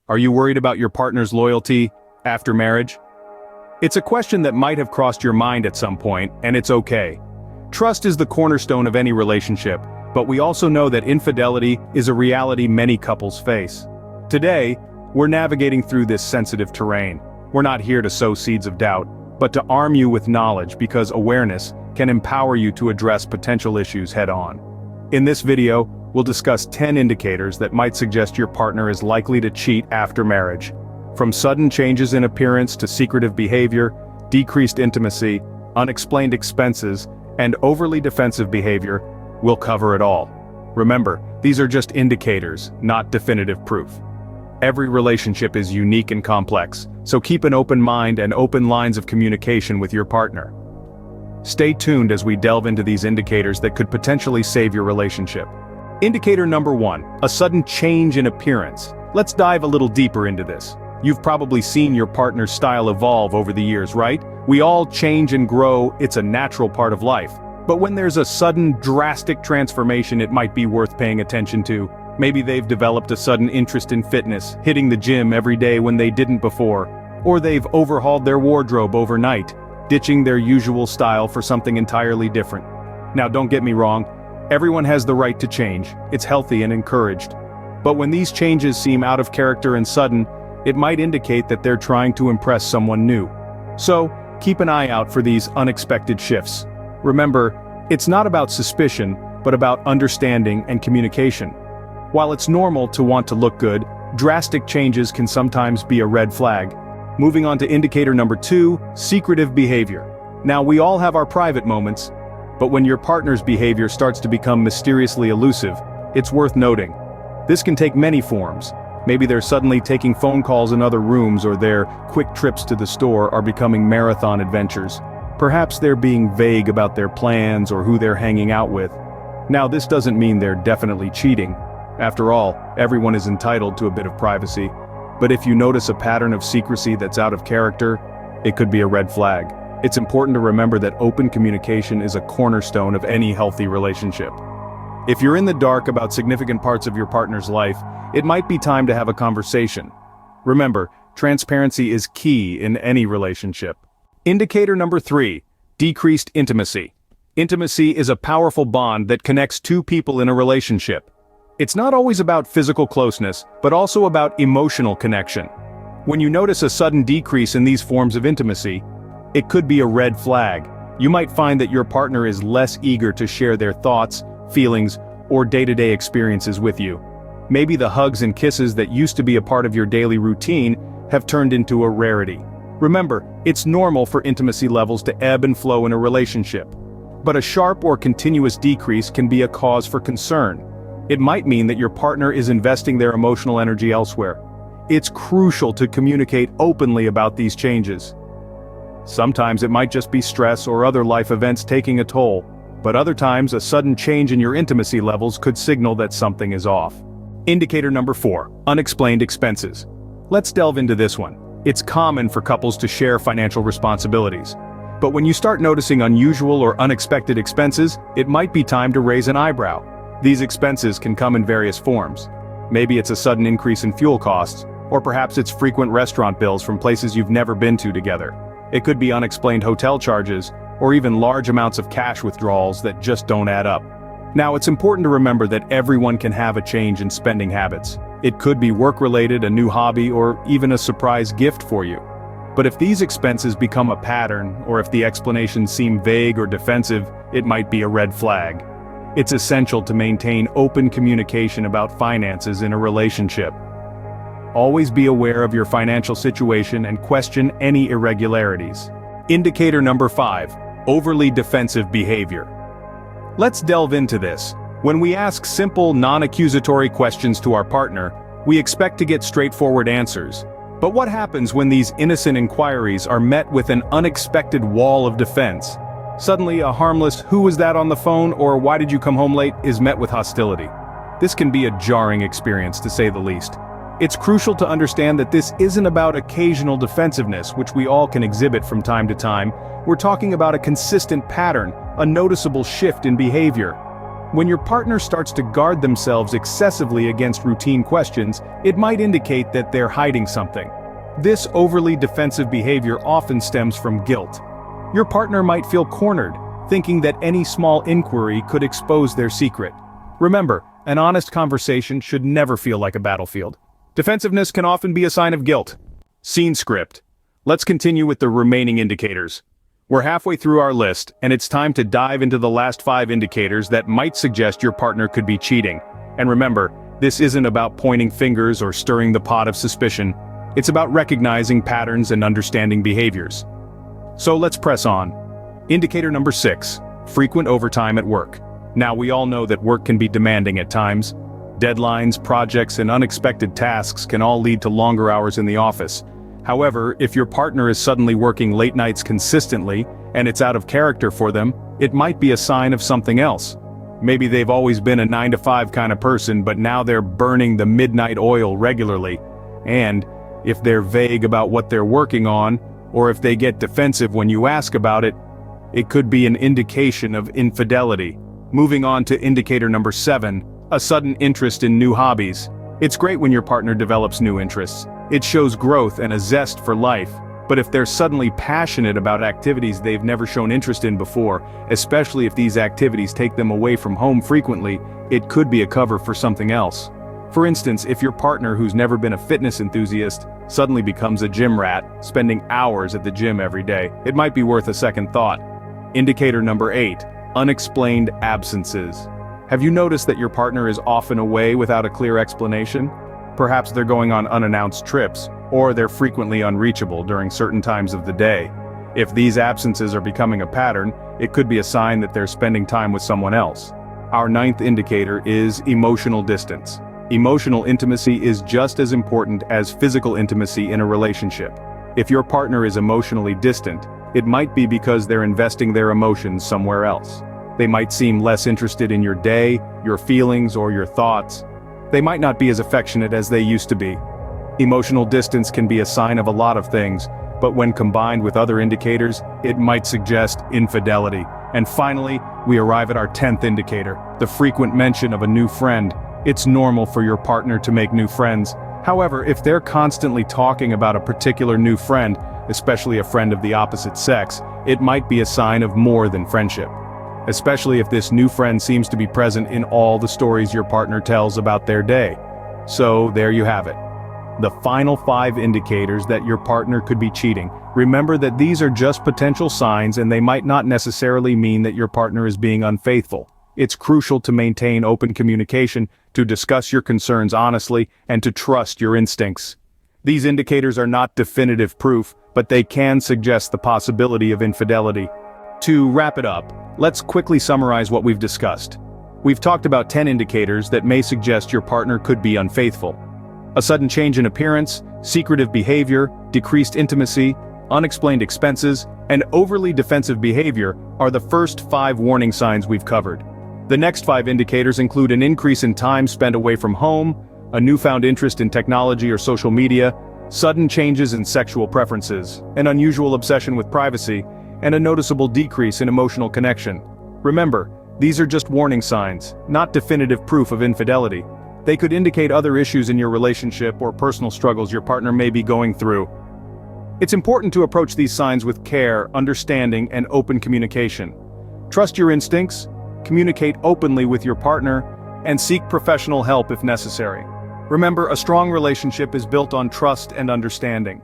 Are you worried about your partner's loyalty after marriage? It's a question that might have crossed your mind at some point, and it's okay. Trust is the cornerstone of any relationship, but we also know that infidelity is a reality many couples face. Today, we're navigating through this sensitive terrain. We're not here to sow seeds of doubt, but to arm you with knowledge because awareness can empower you to address potential issues head-on. In this video, we'll discuss 10 indicators that might suggest your partner is likely to cheat after marriage. From sudden changes in appearance to secretive behavior, decreased intimacy, unexplained expenses, and overly defensive behavior, we'll cover it all. Remember, these are just indicators, not definitive proof. Every relationship is unique and complex, so keep an open mind and open lines of communication with your partner. Stay tuned as we delve into these indicators that could potentially save your relationship. Indicator number 1, a sudden change in appearance. Let's dive a little deeper into this. You've probably seen your partner's style evolve over the years, right? We all change and grow, it's a natural part of life. But when there's a sudden, drastic transformation, it might be worth paying attention to. Maybe they've developed a sudden interest in fitness, hitting the gym every day when they didn't before. Or they've overhauled their wardrobe overnight, ditching their usual style for something entirely different. Now don't get me wrong, everyone has the right to change, it's healthy and encouraged. But when these changes seem out of character and sudden, it might indicate that they're trying to impress someone new. So, keep an eye out for these unexpected shifts. Remember, it's not about suspicion, but about understanding and communication. While it's normal to want to look good, drastic changes can sometimes be a red flag. Moving on to indicator number 2, secretive behavior. Now we all have our private moments, but when your partner's behavior starts to become mysteriously elusive, it's worth noting. This can take many forms. Maybe they're suddenly taking phone calls in other rooms, or their quick trips to the store are becoming marathon adventures. Perhaps they're being vague about their plans or who they're hanging out with. Now this doesn't mean they're definitely cheating. After all, everyone is entitled to a bit of privacy. But if you notice a pattern of secrecy that's out of character, it could be a red flag. It's important to remember that open communication is a cornerstone of any healthy relationship. If you're in the dark about significant parts of your partner's life, it might be time to have a conversation. Remember, transparency is key in any relationship. Indicator number 3, decreased intimacy. Intimacy is a powerful bond that connects two people in a relationship. It's not always about physical closeness, but also about emotional connection. When you notice a sudden decrease in these forms of intimacy, it could be a red flag. You might find that your partner is less eager to share their thoughts, feelings, or day-to-day experiences with you. Maybe the hugs and kisses that used to be a part of your daily routine have turned into a rarity. Remember, it's normal for intimacy levels to ebb and flow in a relationship. But a sharp or continuous decrease can be a cause for concern. It might mean that your partner is investing their emotional energy elsewhere. It's crucial to communicate openly about these changes. Sometimes it might just be stress or other life events taking a toll, but other times a sudden change in your intimacy levels could signal that something is off. Indicator number 4, unexplained expenses. Let's delve into this one. It's common for couples to share financial responsibilities. But when you start noticing unusual or unexpected expenses, it might be time to raise an eyebrow. These expenses can come in various forms. Maybe it's a sudden increase in fuel costs, or perhaps it's frequent restaurant bills from places you've never been to together. It could be unexplained hotel charges, or even large amounts of cash withdrawals that just don't add up. Now, it's important to remember that everyone can have a change in spending habits. It could be work-related, a new hobby, or even a surprise gift for you. But if these expenses become a pattern, or if the explanations seem vague or defensive, it might be a red flag. It's essential to maintain open communication about finances in a relationship. Always be aware of your financial situation and question any irregularities. Indicator number 5, overly defensive behavior. Let's delve into this. When we ask simple, non-accusatory questions to our partner, we expect to get straightforward answers. But what happens when these innocent inquiries are met with an unexpected wall of defense? Suddenly, a harmless "who was that on the phone" or "why did you come home late" is met with hostility. This can be a jarring experience, to say the least. It's crucial to understand that this isn't about occasional defensiveness, which we all can exhibit from time to time. We're talking about a consistent pattern, a noticeable shift in behavior. When your partner starts to guard themselves excessively against routine questions, it might indicate that they're hiding something. This overly defensive behavior often stems from guilt. Your partner might feel cornered, thinking that any small inquiry could expose their secret. Remember, an honest conversation should never feel like a battlefield. Defensiveness can often be a sign of guilt. Scene script. Let's continue with the remaining indicators. We're halfway through our list, and it's time to dive into the last 5 indicators that might suggest your partner could be cheating. And remember, this isn't about pointing fingers or stirring the pot of suspicion. It's about recognizing patterns and understanding behaviors. So let's press on. Indicator number 6, frequent overtime at work. Now we all know that work can be demanding at times. Deadlines, projects, and unexpected tasks can all lead to longer hours in the office. However, if your partner is suddenly working late nights consistently, and it's out of character for them, it might be a sign of something else. Maybe they've always been a 9-to-5 kind of person, but now they're burning the midnight oil regularly. And if they're vague about what they're working on, or if they get defensive when you ask about it, it could be an indication of infidelity. Moving on to indicator number 7, a sudden interest in new hobbies. It's great when your partner develops new interests. It shows growth and a zest for life. But if they're suddenly passionate about activities they've never shown interest in before, especially if these activities take them away from home frequently, it could be a cover for something else. For instance, if your partner who's never been a fitness enthusiast suddenly becomes a gym rat, spending hours at the gym every day, it might be worth a second thought. Indicator number 8, unexplained absences. Have you noticed that your partner is often away without a clear explanation? Perhaps they're going on unannounced trips, or they're frequently unreachable during certain times of the day. If these absences are becoming a pattern, it could be a sign that they're spending time with someone else. Our 9th indicator is emotional distance. Emotional intimacy is just as important as physical intimacy in a relationship. If your partner is emotionally distant, it might be because they're investing their emotions somewhere else. They might seem less interested in your day, your feelings, or your thoughts. They might not be as affectionate as they used to be. Emotional distance can be a sign of a lot of things, but when combined with other indicators, it might suggest infidelity. And finally, we arrive at our 10th indicator, the frequent mention of a new friend. It's normal for your partner to make new friends. However, if they're constantly talking about a particular new friend, especially a friend of the opposite sex, it might be a sign of more than friendship. Especially if this new friend seems to be present in all the stories your partner tells about their day. So there you have it. The final 5 indicators that your partner could be cheating. Remember that these are just potential signs and they might not necessarily mean that your partner is being unfaithful. It's crucial to maintain open communication, to discuss your concerns honestly, and to trust your instincts. These indicators are not definitive proof, but they can suggest the possibility of infidelity. To wrap it up, let's quickly summarize what we've discussed. We've talked about 10 indicators that may suggest your partner could be unfaithful. A sudden change in appearance, secretive behavior, decreased intimacy, unexplained expenses, and overly defensive behavior are the first 5 warning signs we've covered. The next 5 indicators include an increase in time spent away from home, a newfound interest in technology or social media, sudden changes in sexual preferences, an unusual obsession with privacy, and a noticeable decrease in emotional connection. Remember, these are just warning signs, not definitive proof of infidelity. They could indicate other issues in your relationship or personal struggles your partner may be going through. It's important to approach these signs with care, understanding, and open communication. Trust your instincts, communicate openly with your partner, and seek professional help if necessary. Remember, a strong relationship is built on trust and understanding.